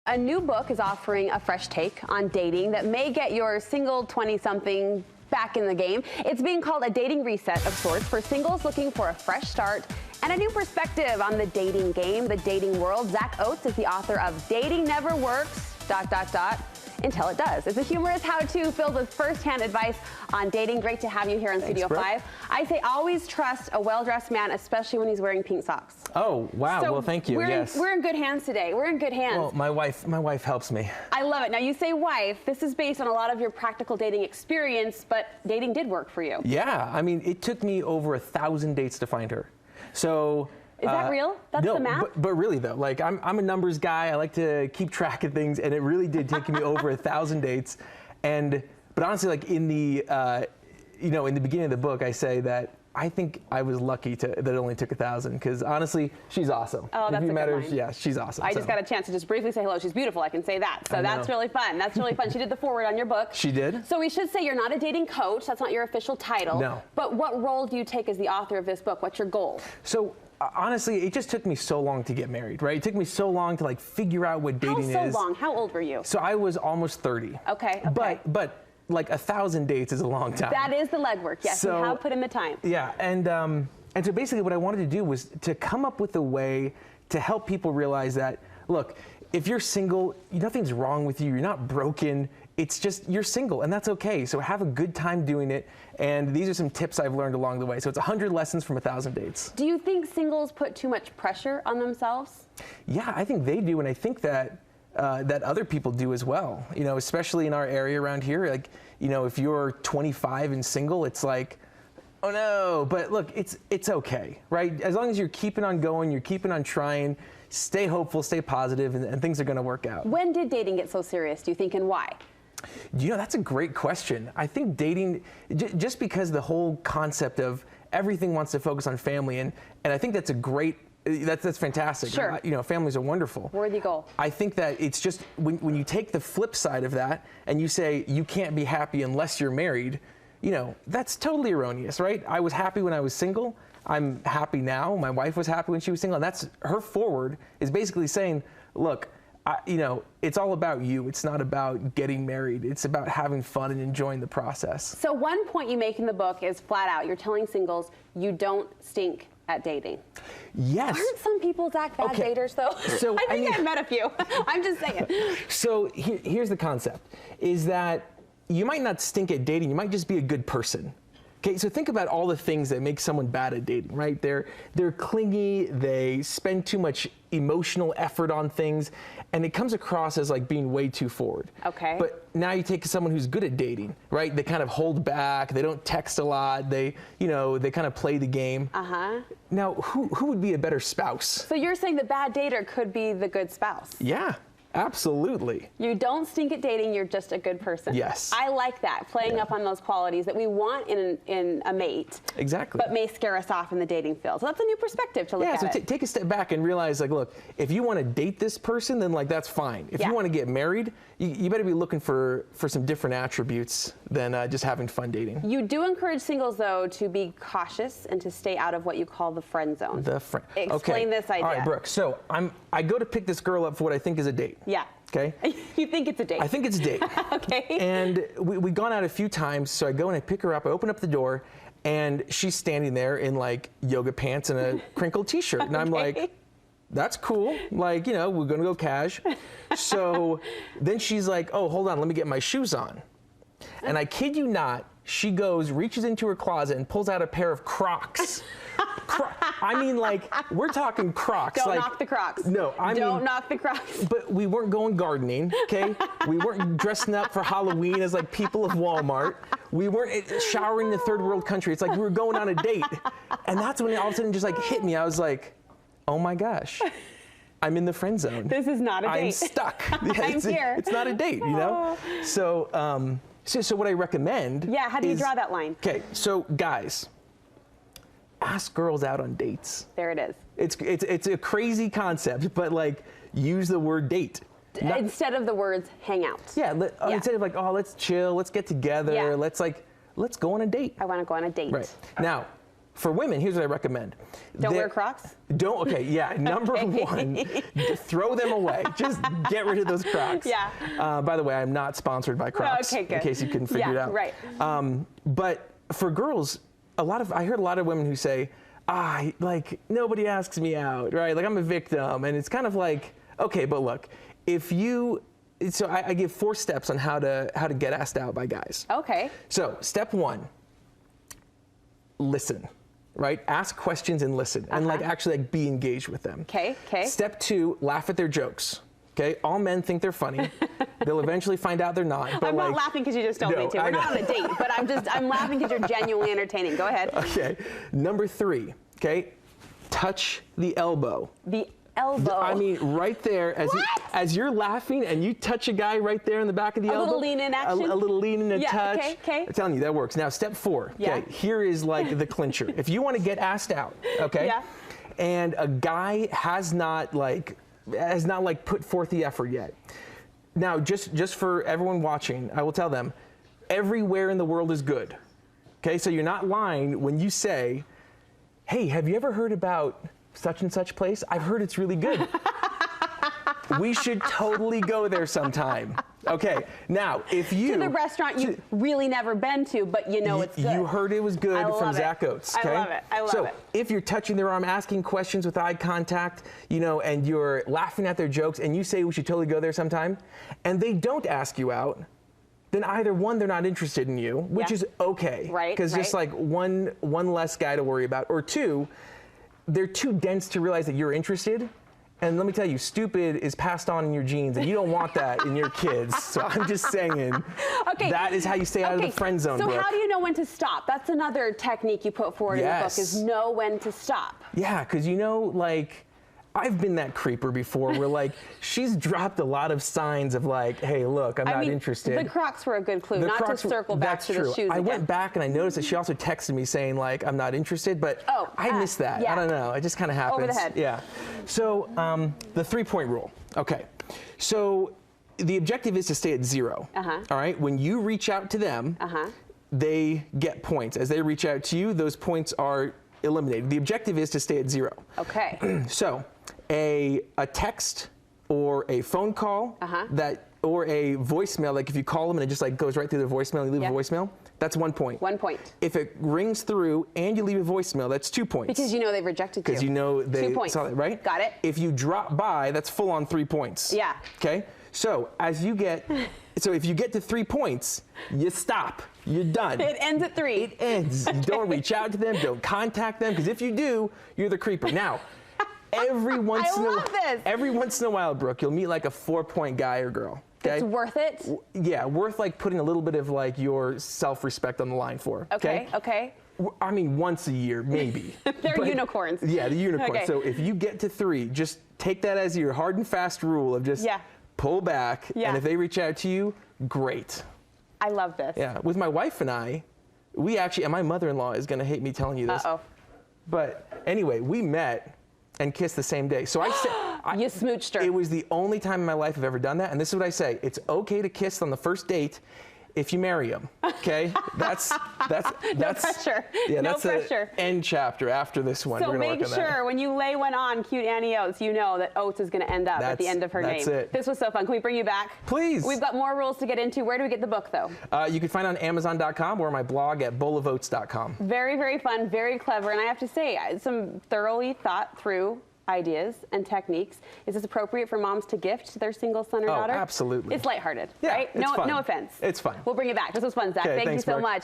A new book is offering a fresh take on dating that may get your single 20-something back in the game. It's being called a dating reset of sorts for singles looking for a fresh start and a new perspective on the dating game, the dating world. Zack Oates is the author of Dating Never Works, ... until it does. It's a humorous how-to filled with first-hand advice on dating. Great to have you here in Studio 5. I say always trust a well-dressed man, especially when he's wearing pink socks. Oh, wow. So well, thank you. We're in good hands today. We're in good hands. Well, my wife helps me. I love it. Now, you say wife. This is based on a lot of your practical dating experience, but dating did work for you. Yeah. I mean, it took me over 1,000 dates to find her. So... Is that real? That's no, the math? But really though, like I'm a numbers guy. I like to keep track of things, and it really did take me over 1,000 dates. But honestly, like in the in the beginning of the book, I say that I think I was lucky that it only took 1,000, because honestly, she's awesome. Oh, that's a good line. Yeah, she's awesome. I just got a chance to just briefly say hello. She's beautiful. I can say that. So that's really fun. That's really fun. She did the foreword on your book. She did. So we should say you're not a dating coach. That's not your official title. No. But what role do you take as the author of this book? What's your goal? So. Honestly, it just took me so long to get married, right? It took me so long to like figure out what dating is. How so long? How old were you? So I was almost 30. Okay. But like 1,000 dates is a long time. That is the legwork. Yes, so, you have put in the time. Yeah, and so basically what I wanted to do was to come up with a way to help people realize that, look, if you're single, nothing's wrong with you. You're not broken. It's just you're single, and that's okay. So have a good time doing it. And these are some tips I've learned along the way. So it's 100 lessons from 1,000 dates. Do you think singles put too much pressure on themselves? Yeah, I think they do, and I think that that other people do as well. Especially in our area around here. Like, if you're 25 and single, it's like, oh no. But look, it's okay, right? As long as you're keeping on going, you're keeping on trying. Stay hopeful, stay positive, and things are going to work out. When did dating get so serious, do you think, and why? That's a great question. I think dating, just because the whole concept of everything wants to focus on family, and I think that's a great, that's fantastic. Sure. Families are wonderful. Worthy goal. I think that it's just, when you take the flip side of that, and you say you can't be happy unless you're married, that's totally erroneous, right? I was happy when I was single. I'm happy now. My wife was happy when she was single, and that's her forward is basically saying, look, it's all about you. It's not about getting married. It's about having fun and enjoying the process. So one point you make in the book is flat out, you're telling singles you don't stink at dating. Yes. Aren't some people, Zach, bad daters though? So I think I've met a few. I'm just saying. So here's the concept, is that you might not stink at dating. You might just be a good person. Okay, so think about all the things that make someone bad at dating, right? They're clingy, they spend too much emotional effort on things, and it comes across as like being way too forward. Okay. But now you take someone who's good at dating, right? They kind of hold back, they don't text a lot, they kind of play the game. Uh-huh. Now, who would be a better spouse? So you're saying the bad dater could be the good spouse? Yeah. Absolutely. You don't stink at dating, you're just a good person. Yes. I like that, playing up on those qualities that we want in a mate. Exactly. But may scare us off in the dating field. So that's a new perspective to look at. Yeah, so take a step back and realize, like, look, if you want to date this person, then like that's fine. If you want to get married, you better be looking for some different attributes than just having fun dating. You do encourage singles, though, to be cautious and to stay out of what you call the friend zone. Explain this idea. All right, Brooke. So I go to pick this girl up for what I think is a date. Yeah. Okay. You think it's a date? I think it's a date. Okay. And we've gone out a few times, so I go and I pick her up. I open up the door, and she's standing there in like yoga pants and a crinkled T-shirt, and I'm like, that's cool. Like, we're gonna go cash. So then she's like, oh, hold on, let me get my shoes on. And I kid you not, she reaches into her closet and pulls out a pair of Crocs. I mean, like, we're talking Crocs. Don't knock the Crocs. No, Don't knock the Crocs. But we weren't going gardening, okay? We weren't dressing up for Halloween as like people of Walmart. We weren't showering in the third world country. It's like we were going on a date. And that's when it all of a sudden just like hit me. I was like, oh my gosh, I'm in the friend zone. This is not a date. I'm stuck. I'm here. It's not a date, So, so what I recommend. Yeah, how do you draw that line? Okay, so guys, ask girls out on dates. There it is. It's a crazy concept, but like use the word date. Instead of the words hang out. Yeah, instead of like, oh, let's chill, let's get together, let's go on a date. I want to go on a date. Right. Now, For women, here's what I recommend. Don't wear Crocs? Okay, yeah. Number one, throw them away. Just get rid of those Crocs. Yeah. By the way, I'm not sponsored by Crocs, okay, good. in case you couldn't figure it out. Right. But for girls, I heard a lot of women who say, like, nobody asks me out, right? Like, I'm a victim. And it's kind of like, okay, but look, so I give 4 steps on how to get asked out by guys. Okay. So step 1, listen. Right? Ask questions and listen, and like actually like be engaged with them. Okay. Step 2, laugh at their jokes. Okay? All men think they're funny. They'll eventually find out they're not. But I'm not laughing because you just told me to. We're not on a date, but I'm laughing because you're genuinely entertaining. Go ahead. Okay. Number 3, okay? Touch the elbow. The elbow. I mean, right there, as you're laughing and you touch a guy right there in the back of the elbow. A little lean in action? A little lean in, a touch. Okay. I'm telling you, that works. Now, step 4. Okay, here is like the clincher. If you want to get asked out, okay? And a guy has not put forth the effort yet. Now, just for everyone watching, I will tell them, everywhere in the world is good. Okay, so you're not lying when you say, hey, have you ever heard about such and such place? I've heard it's really good. We should totally go there sometime. Okay, now if you to the restaurant you've really never been to, but you know it's good. You heard it was good from Zack Oates. Okay? I love it. I love it. So if you're touching their arm, asking questions with eye contact, and you're laughing at their jokes, and you say we should totally go there sometime, and they don't ask you out, then either one, they're not interested in you, which is okay, right? Because just like one less guy to worry about, or 2, they're too dense to realize that you're interested. And let me tell you, stupid is passed on in your genes, and you don't want that in your kids. So I'm just saying, that is how you stay out of the friend zone, So Brooke. how do you know when to stop? That's another technique you put forward in the book, is know when to stop. Yeah, because like, I've been that creeper before where like she's dropped a lot of signs of like, hey, look, I'm not interested. The Crocs were a good clue, not to circle back to the shoes again. I went back and I noticed that she also texted me saying like, I'm not interested, but I missed that. Yeah. I don't know. It just kind of happens. Over the head. Yeah. So the 3-point rule. Okay. So the objective is to stay at 0. All right. When you reach out to them, they get points. As they reach out to you, those points are eliminated. The objective is to stay at 0. Okay. So a text or a phone call or a voicemail, like if you call them and it just like goes right through the voicemail and you leave a voicemail, that's 1 point. 1 point. If it rings through and you leave a voicemail, that's 2 points. Because you know they've rejected you. Because you know they 2 points. saw that, right? Got it. If you drop by, that's full on 3 points. Yeah. Okay? So if you get to 3 points, you stop. You're done. It ends at 3. It ends. Don't reach out to them. Don't contact them. Because if you do, you're the creeper. Now, every once in a while, Brooke, you'll meet like a 4-point guy or girl. Okay? It's worth it? Yeah, worth like putting a little bit of like your self-respect on the line for. Okay. I mean, once a year, maybe. They're unicorns. Yeah, the unicorn. Okay. So if you get to 3, just take that as your hard and fast rule of just pull back. And if they reach out to you, great. I love this. Yeah, with my wife and I, we actually, and my mother-in-law is going to hate me telling you this. But anyway, we met and kissed the same day. So I said, you smooched her. It was the only time in my life I've ever done that. And this is what I say. It's okay to kiss on the first date if you marry him, okay? That's no pressure. Yeah, no that's pressure. the end chapter after this one. So make sure when you lay one on cute Annie Oates, you know that Oates is going to end up at the end of her name. That's it. This was so fun. Can we bring you back? Please. We've got more rules to get into. Where do we get the book, though? You can find it on Amazon.com or my blog at bowlofoats.com. Very, very fun, very clever, and I have to say, some thoroughly thought through ideas and techniques. Is this appropriate for moms to gift their single son or daughter? Absolutely. It's lighthearted, yeah, right? It's fun. No offense. It's fun. We'll bring it back. This was fun, Zach. Okay, Thank you so Brooke. much.